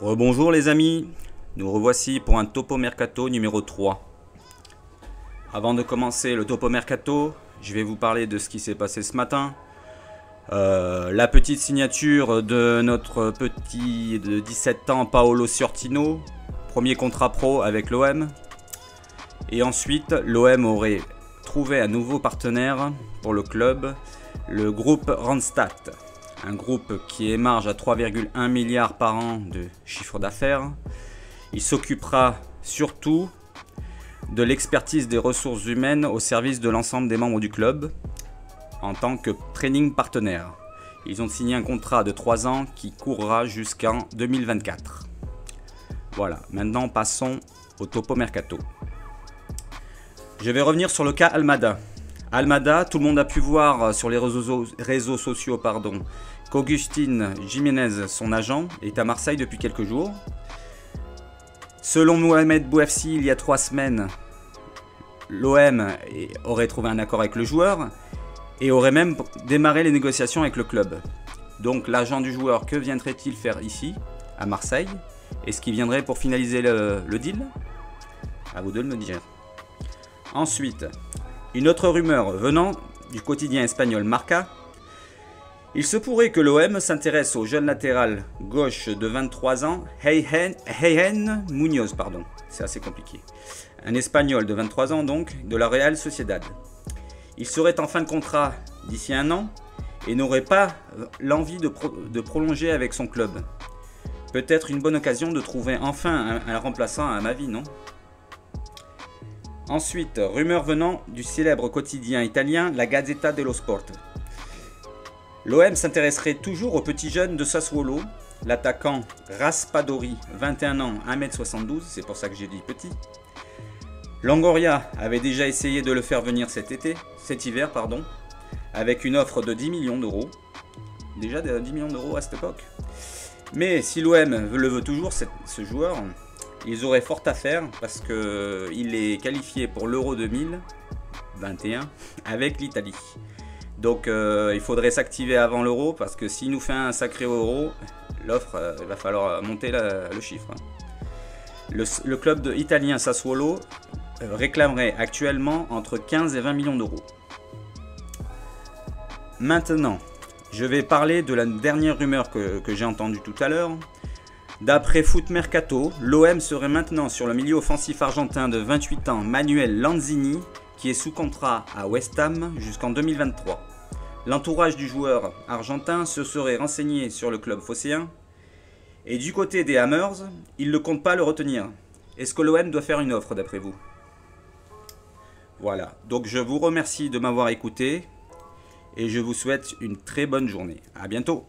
Rebonjour les amis, nous revoici pour un Topo Mercato numéro 3. Avant de commencer le Topo Mercato, je vais vous parler de ce qui s'est passé ce matin. La petite signature de notre petit de 17 ans Paolo Sortino, premier contrat pro avec l'OM. Et ensuite, l'OM aurait trouvé un nouveau partenaire pour le club, le groupe Randstad. Un groupe qui émarge à 3,1 milliards par an de chiffre d'affaires. Il s'occupera surtout de l'expertise des ressources humaines au service de l'ensemble des membres du club en tant que training partenaire. Ils ont signé un contrat de 3 ans qui courra jusqu'en 2024. Voilà, maintenant passons au Topo Mercato. Je vais revenir sur le cas Almada. Almada, tout le monde a pu voir sur les réseaux sociaux qu'Augustin Jiménez, son agent, est à Marseille depuis quelques jours. Selon Mohamed Bouafsi, il y a 3 semaines, l'OM aurait trouvé un accord avec le joueur et aurait même démarré les négociations avec le club. Donc l'agent du joueur, que viendrait-il faire ici, à Marseille? Est-ce qu'il viendrait pour finaliser le deal? À vous de le dire. Ensuite, une autre rumeur venant du quotidien espagnol Marca. Il se pourrait que l'OM s'intéresse au jeune latéral gauche de 23 ans, Heijen Muñoz, c'est assez compliqué. Un espagnol de 23 ans donc, de la Real Sociedad. Il serait en fin de contrat d'ici 1 an et n'aurait pas l'envie de prolonger avec son club. Peut-être une bonne occasion de trouver enfin un remplaçant à ma vie, non ? Ensuite, rumeur venant du célèbre quotidien italien La Gazzetta dello Sport. L'OM s'intéresserait toujours au petit jeune de Sassuolo, l'attaquant Raspadori, 21 ans, 1m72, c'est pour ça que j'ai dit petit. Longoria avait déjà essayé de le faire venir cet hiver, avec une offre de 10 millions d'euros. Déjà 10 millions d'euros à cette époque. Mais si l'OM le veut toujours, ce joueur, ils auraient fort à faire parce qu'il est qualifié pour l'Euro 2021 avec l'Italie. Donc il faudrait s'activer avant l'Euro parce que s'il nous fait un sacré Euro, l'offre, il va falloir monter le chiffre. Le club italien Sassuolo réclamerait actuellement entre 15 et 20 millions d'euros. Maintenant, je vais parler de la dernière rumeur que j'ai entendue tout à l'heure. D'après Foot Mercato, l'OM serait maintenant sur le milieu offensif argentin de 28 ans, Manuel Lanzini, qui est sous contrat à West Ham jusqu'en 2023. L'entourage du joueur argentin se serait renseigné sur le club phocéen. Et du côté des Hammers, ils ne comptent pas le retenir. Est-ce que l'OM doit faire une offre d'après vous? Voilà, donc je vous remercie de m'avoir écouté et je vous souhaite une très bonne journée. À bientôt.